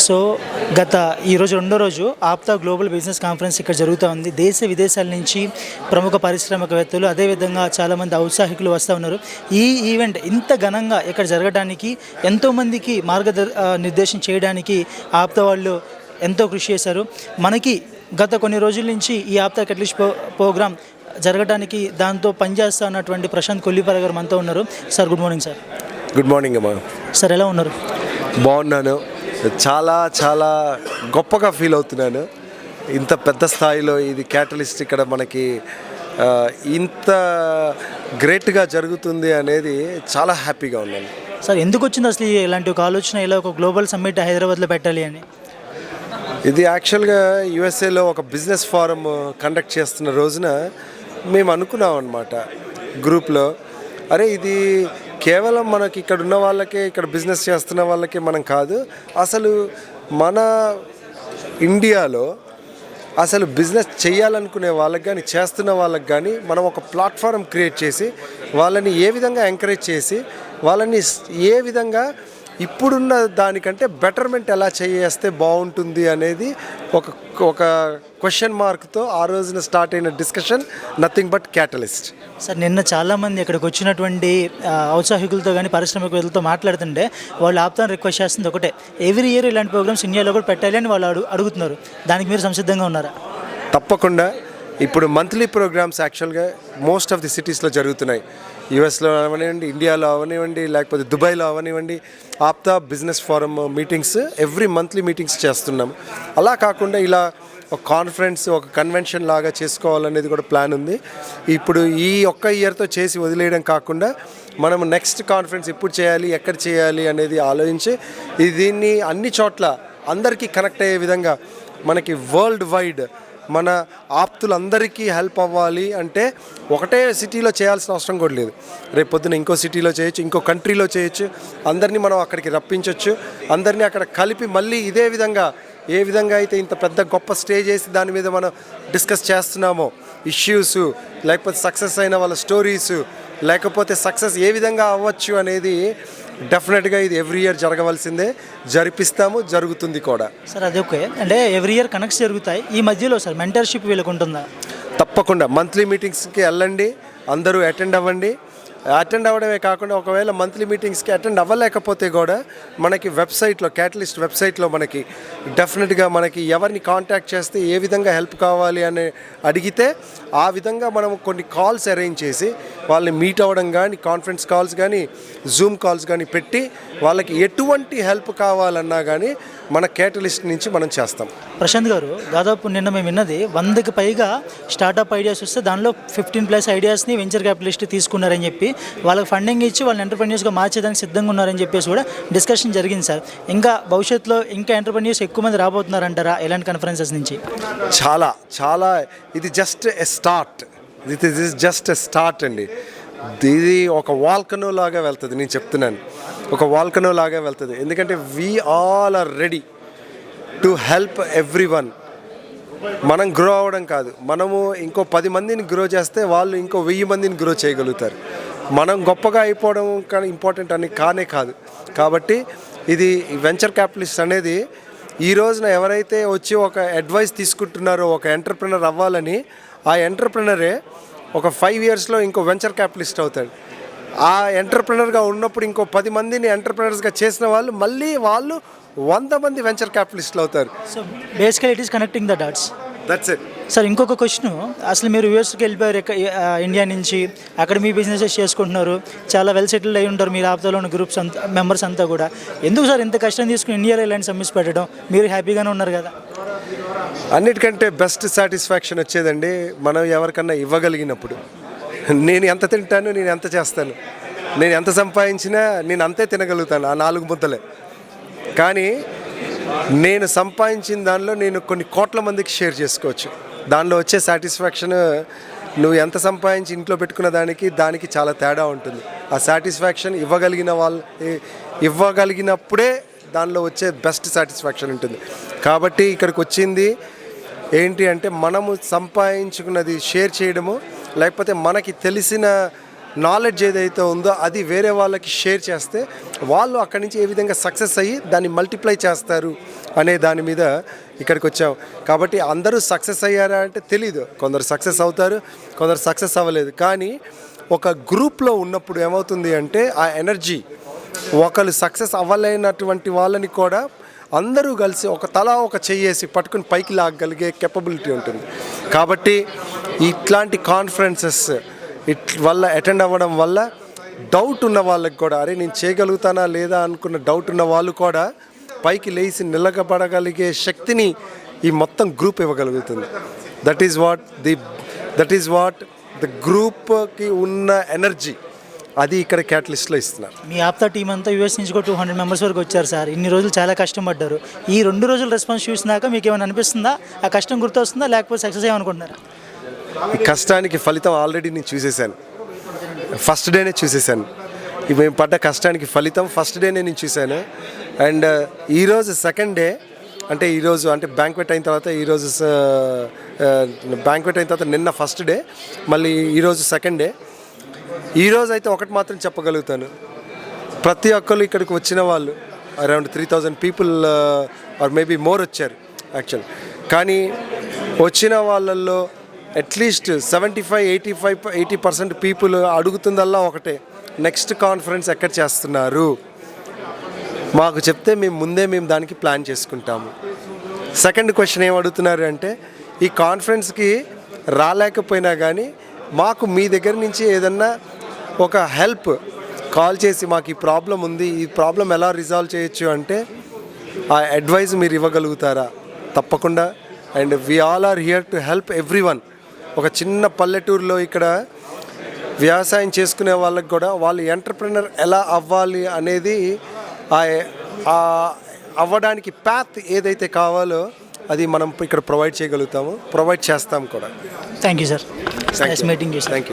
So ఈరోజు రెండో రోజు ఆప్తా గ్లోబల్ బిజినెస్ కాన్ఫరెన్స్ ఇక్కడ జరుగుతూ ఉంది. దేశ విదేశాల నుంచి ప్రముఖ పారిశ్రామికవేత్తలు అదేవిధంగా చాలామంది ఔత్సాహికులు వస్తూ ఉన్నారు. ఈ ఈవెంట్ ఇంత ఘనంగా ఇక్కడ జరగడానికి ఎంతోమందికి నిర్దేశం చేయడానికి ఆప్తా వాళ్ళు ఎంతో కృషి చేశారు. మనకి గత కొన్ని రోజుల నుంచి ఈ ఆప్తా కెటలిస్ట్ ప్రోగ్రామ్ జరగడానికి దాంతో పనిచేస్తా ఉన్నటువంటి ప్రశాంత్ కొల్లిపర గారు మనతో ఉన్నారు. Sir good morning sir. Good morning అమ్మా. సార్ ఎలా ఉన్నారు? బాగున్నాను. చాలా చాలా గొప్పగా ఫీల్ అవుతున్నాను. ఇంత పెద్ద స్థాయిలో ఇది క్యాటలిస్ట్ ఇక్కడ మనకి ఇంత గ్రేట్గా జరుగుతుంది అనేది చాలా హ్యాపీగా ఉన్నాను. సార్ ఎందుకు వచ్చింది అసలు ఇలాంటి ఒక ఆలోచన, ఇలా ఒక గ్లోబల్ సమ్మిట్ హైదరాబాద్లో పెట్టాలి అని? ఇది యాక్చువల్గా యుఎస్ఏలో ఒక బిజినెస్ ఫోరం కండక్ట్ చేస్తున్న రోజున మేము అనుకున్నాం అన్నమాట గ్రూప్లో, అరే ఇది కేవలం మనకి ఇక్కడ ఉన్న వాళ్ళకే, ఇక్కడ బిజినెస్ చేస్తున్న వాళ్ళకే మనం కాదు, అసలు మన ఇండియాలో అసలు బిజినెస్ చేయాలనుకునే వాళ్ళకి కానీ చేస్తున్న వాళ్ళకి కానీ మనం ఒక ప్లాట్ఫారం క్రియేట్ చేసి వాళ్ళని ఏ విధంగా ఎంకరేజ్ చేసి వాళ్ళని ఏ విధంగా ఇప్పుడున్న దానికంటే బెటర్మెంట్ ఎలా చేస్తే బాగుంటుంది అనేది ఒక క్వశ్చన్ మార్క్తో ఆ రోజున స్టార్ట్ అయిన discussion nothing but catalyst. Sir నిన్న చాలామంది ఇక్కడికి వచ్చినటువంటి ఔత్సాహికులతో కానీ పారిశ్రామికవేత్తలతో మాట్లాడుతుంటే వాళ్ళు ఆప్తాను రిక్వెస్ట్ చేస్తుంది ఒకటే, ఎవ్రీ ఇయర్ ఇలాంటి ప్రోగ్రామ్స్ ఇండియాలో కూడా పెట్టాలి అని వాళ్ళు అడుగుతున్నారు. దానికి మీరు సంసిద్ధంగా ఉన్నారా? తప్పకుండా. ఇప్పుడు మంత్లీ ప్రోగ్రామ్స్ యాక్చువల్గా మోస్ట్ ఆఫ్ ది సిటీస్లో జరుగుతున్నాయి. యుఎస్లో అవనివ్వండి, ఇండియాలో అవనివ్వండి, లేకపోతే దుబాయ్లో అవనివ్వండి. APTA business forum meetings every monthly meetings చేస్తున్నాం. అలా కాకుండా ఇలా ఒక కాన్ఫరెన్స్, ఒక కన్వెన్షన్ లాగా చేసుకోవాలనేది కూడా ప్లాన్ ఉంది. ఇప్పుడు ఈ ఒక్క ఇయర్తో చేసి వదిలేయడం కాకుండా మనం నెక్స్ట్ కాన్ఫరెన్స్ ఎప్పుడు చేయాలి, ఎక్కడ చేయాలి అనేది ఆలోచించి దీన్ని అన్ని చోట్ల అందరికీ కనెక్ట్ అయ్యే విధంగా మనకి వరల్డ్ వైడ్ మన ఆప్తులందరికీ హెల్ప్ అవ్వాలి అంటే ఒకటే సిటీలో చేయాల్సిన అవసరం కూడా లేదు. రేపు పొద్దున ఇంకో సిటీలో చేయొచ్చు, ఇంకో కంట్రీలో చేయొచ్చు, అందరినీ మనం అక్కడికి రప్పించవచ్చు, అందరినీ అక్కడ కలిపి మళ్ళీ ఇదే విధంగా ఏ విధంగా అయితే ఇంత పెద్ద గొప్ప స్టేజ్ వేసి దాని మీద మనం డిస్కస్ చేస్తున్నామో ఇష్యూస్, లేకపోతే సక్సెస్ అయిన వాళ్ళ స్టోరీస్, లేకపోతే సక్సెస్ ఏ విధంగా అవ్వచ్చు అనేది డెఫినెట్గా ఇది ఎవ్రీ ఇయర్ జరగవలసిందే, జరిపిస్తాము, జరుగుతుంది కూడా. సార్ అదొకే అంటే ఎవ్రీ ఇయర్ కనెక్ట్స్ జరుగుతాయి. ఈ మధ్యలో సార్ మెంటర్షిప్ వీళ్ళకు ఉంటుందా? తప్పకుండా మంత్లీ మీటింగ్స్కి వెళ్ళండి, అందరూ అటెండ్ అవ్వండి. అటెండ్ అవ్వడమే కాకుండా ఒకవేళ మంత్లీ మీటింగ్స్కి అటెండ్ అవ్వలేకపోతే కూడా మనకి వెబ్సైట్లో, క్యాటలిస్ట్ వెబ్సైట్లో మనకి డెఫినెట్గా మనకి ఎవరిని కాంటాక్ట్ చేస్తే ఏ విధంగా హెల్ప్ కావాలి అని అడిగితే ఆ విధంగా మనం కొన్ని కాల్స్ అరేంజ్ చేసి వాళ్ళని మీట్ అవ్వడం కానీ, కాన్ఫరెన్స్ కాల్స్ కానీ, జూమ్ కాల్స్ కానీ పెట్టి వాళ్ళకి ఎటువంటి హెల్ప్ కావాలన్నా కానీ మన క్యాటలిస్ట్ నుంచి మనం చేస్తాం. ప్రశాంత్ గారు, దాదాపు నిన్న మేము విన్నది 100కి పైగా స్టార్టప్ ఐడియాస్ వస్తే దానిలో 15+ ఐడియాస్ని వెంచర్ క్యాపిటలిస్ట్ తీసుకున్నారని చెప్పి వాళ్ళకి ఫండింగ్ ఇచ్చి వాళ్ళని ఎంటర్ప్రెన్యూర్స్గా మార్చేదానికి సిద్ధంగా ఉన్నారని చెప్పేసి కూడా డిస్కషన్ జరిగింది సార్. ఇంకా భవిష్యత్తులో ఇంకా ఎంటర్ప్రెన్యూర్స్ ఎక్కువ మంది రాబోతున్నారంటారా ఇలాంటి కాన్ఫరెన్సెస్ నుంచి? చాలా చాలా ఇది just a start. This is just a start అండి. ఇది ఒక వాల్కనో లాగా వెళ్తుంది. నేను చెప్తున్నాను, ఒక వాల్కనో లాగా వెళ్తుంది. ఎందుకంటే we all are ready to help everyone. మనం గ్రో అవ్వడం కాదు, మనము ఇంకో 10 మందిని గ్రో చేస్తే వాళ్ళు ఇంకో 1000 మందిని గ్రో చేయగలుగుతారు. మనం గొప్పగా అయిపోవడం కానీ ఇంపార్టెంట్ అని కానే కాదు. కాబట్టి ఇది వెంచర్ క్యాపిటలిస్ట్ అనేది ఈ రోజున ఎవరైతే వచ్చి ఒక అడ్వైస్ తీసుకుంటున్నారో ఒక ఎంటర్ప్రెనర్ అవ్వాలని, ఆ ఎంటర్ప్రెనరే ఒక 5 ఇయర్స్లో ఇంకో వెంచర్ క్యాపిటలిస్ట్ అవుతాడు. ఆ ఎంటర్ప్రెనర్గా ఉన్నప్పుడు ఇంకో 10 మందిని ఎంటర్ప్రెనర్స్గా చేసిన వాళ్ళు మళ్ళీ వాళ్ళు 100 మంది వెంచర్ క్యాపిటలిస్టులు అవుతారు. So basically it is connecting the dots. That's it. Sir ఇంకొక క్వశ్చన్, అసలు మీరు యూఎస్కి వెళ్ళిపోయారు ఇండియా నుంచి, అక్కడ మీ బిజినెసెస్ చేసుకుంటున్నారు, చాలా వెల్ సెటిల్డ్ అయి ఉంటారు మీరు ఆప్తాలో ఉన్న గ్రూప్స్ అంతా, మెంబర్స్ అంతా కూడా. ఎందుకు సార్ ఇంత కష్టం తీసుకుని ఇండియాలో ఇలాంటి సమ్మిట్స్ పెట్టడం? మీరు హ్యాపీగానే ఉన్నారు కదా? అన్నిటికంటే బెస్ట్ సాటిస్ఫాక్షన్ వచ్చేదండి మనం ఎవరికన్నా ఇవ్వగలిగినప్పుడు. నేను ఎంత తింటాను, నేను ఎంత చేస్తాను, నేను ఎంత సంపాదించినా నేను అంతే తినగలుగుతాను, ఆ 4 ముద్దలే. కానీ నేను సంపాదించిన దానిలో నేను కొన్ని కోట్ల మందికి షేర్ చేసుకోవచ్చు. దానిలో వచ్చే సాటిస్ఫాక్షన్ నువ్వు ఎంత సంపాదించి ఇంట్లో పెట్టుకున్న దానికి చాలా తేడా ఉంటుంది. ఆ సాటిస్ఫాక్షన్ ఇవ్వగలిగినప్పుడే దానిలో వచ్చే బెస్ట్ సాటిస్ఫాక్షన్ ఉంటుంది. కాబట్టి ఇక్కడికి వచ్చింది ఏంటి అంటే మనము సంపాదించుకున్నది షేర్ చేయడము, లేకపోతే మనకి తెలిసిన నాలెడ్జ్ ఏదైతే ఉందో అది వేరే వాళ్ళకి షేర్ చేస్తే వాళ్ళు అక్కడి నుంచి ఏ విధంగా సక్సెస్ అయ్యి దాన్ని మల్టిప్లై చేస్తారు అనే దాని మీద ఇక్కడికి వచ్చాం. కాబట్టి అందరూ సక్సెస్ అయ్యారా అంటే తెలీదు. కొందరు సక్సెస్ అవుతారు, కొందరు సక్సెస్ అవ్వలేదు. కానీ ఒక గ్రూప్లో ఉన్నప్పుడు ఏమవుతుంది అంటే ఆ ఎనర్జీ ఒకళ్ళు సక్సెస్ అవ్వలేనటువంటి వాళ్ళని కూడా అందరూ కలిసి ఒక తలా ఒక చెయ్యేసి పట్టుకుని పైకి లాగగలిగే కెపబిలిటీ ఉంటుంది. కాబట్టి ఇట్లాంటి కాన్ఫరెన్సెస్ వల్ల అటెండ్ అవ్వడం వల్ల డౌట్ ఉన్న వాళ్ళకి కూడా అరే నేను చేయగలుగుతానా లేదా అనుకున్న డౌట్ ఉన్న వాళ్ళు కూడా పైకి లేచి నిలబడగలిగే శక్తిని ఈ మొత్తం గ్రూప్ ఇవ్వగలుగుతుంది. దట్ ఈజ్ వాట్ ద గ్రూప్కి ఉన్న ఎనర్జీ అది ఇక్కడ క్యాటలిస్ట్లో ఇస్తున్నారు. మీ ఆప్తా టీం అంతా యూఎస్ నుంచి కూడా 200 మెంబర్స్ వరకు వచ్చారు సార్. ఇన్ని రోజులు చాలా కష్టపడ్డారు. ఈ 2 రోజుల రెస్పాన్స్ చూసినాక మీకు ఏమైనా అనిపిస్తుందా? ఆ కష్టం గుర్తొస్తుందా లేకపోతే సక్సెస్ అయ్యామనుకుంటున్నారా? ఈ కష్టానికి ఫలితం ఆల్రెడీ నేను చూసేసాను. ఫస్ట్ డేనే చూసేసాను. మేము పడ్డ కష్టానికి ఫలితం ఫస్ట్ డేనే నేను చూశాను. అండ్ ఈరోజు సెకండ్ డే అంటే ఈరోజు అంటే బ్యాంక్వెట్ అయిన తర్వాత బ్యాంక్వెట్ అయిన తర్వాత నిన్న ఫస్ట్ డే, మళ్ళీ ఈరోజు సెకండ్ డే. ఈరోజు అయితే ఒకటి మాత్రం చెప్పగలుగుతాను, ప్రతి ఒక్కరు ఇక్కడికి వచ్చిన వాళ్ళు around 3000 people or maybe more వచ్చారు యాక్చువల్. కానీ వచ్చిన వాళ్ళల్లో అట్లీస్ట్ 75-80% పీపుల్ అడుగుతుందల్లా ఒకటే, నెక్స్ట్ కాన్ఫరెన్స్ ఎక్కడ చేస్తున్నారు మాకు చెప్తే మేము దానికి ప్లాన్ చేసుకుంటాము. సెకండ్ క్వశ్చన్ ఏం అడుగుతున్నారు అంటే ఈ కాన్ఫరెన్స్కి రాలేకపోయినా కానీ మాకు మీ దగ్గర నుంచి ఏదన్నా ఒక హెల్ప్ కాల్ చేసి మాకు ఈ ప్రాబ్లం ఉంది, ఈ ప్రాబ్లం ఎలా రిజాల్వ్ చేయొచ్చు అంటే ఆ అడ్వైజ్ మీరు ఇవ్వగలుగుతారా? తప్పకుండా. And we all are here to help everyone. ఒక చిన్న పల్లెటూరులో ఇక్కడ వ్యవసాయం చేసుకునే వాళ్ళకి కూడా వాళ్ళు ఎంటర్ప్రెనర్ ఎలా అవ్వాలి అనేది అవ్వడానికి పాత్ ఏదైతే కావాలో అది మనం ఇక్కడ ప్రొవైడ్ చేయగలుగుతాము, ప్రొవైడ్ చేస్తాం కూడా. Thank you sir. Thank you. Meeting thank you.